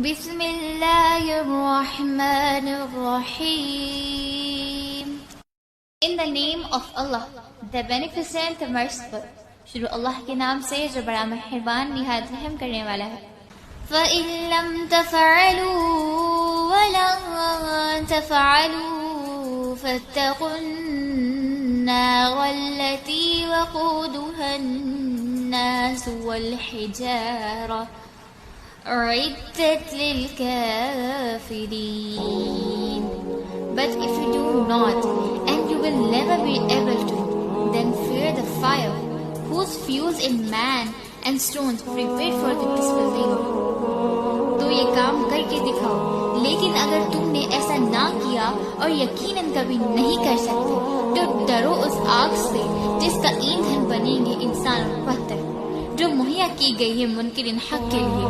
بسم اللہ الرحمن الرحیم. In the name of Allah, the beneficent, the merciful. شروع اللہ کے نام سے جو بڑا مہربان نہایت رحم کرنے والا ہے. فَإِن لَّمْ تَفْعَلُوا وَلَن تَفْعَلُوا فَاتَّقُوا النَّارَ الَّتِي وَقُودُهَا النَّاسُ وَالْحِجَارَةُ أُعِدَّتْ لِلْكَافِرِينَ. But if you do not, and you will never be able to, then fear the fire, whose fuels in man and stones prepared for the disbelieving. تو یہ کام کر کے دکھاؤ، لیکن اگر تم نے ایسا نہ کیا اور یقیناً کبھی نہیں کر سکتے، تو ڈرو اس آگ سے جس کا ایندھن بنیں گے انسان اور پتھر، جو مہیا کی گئی ہے منکرین حق کے لیے.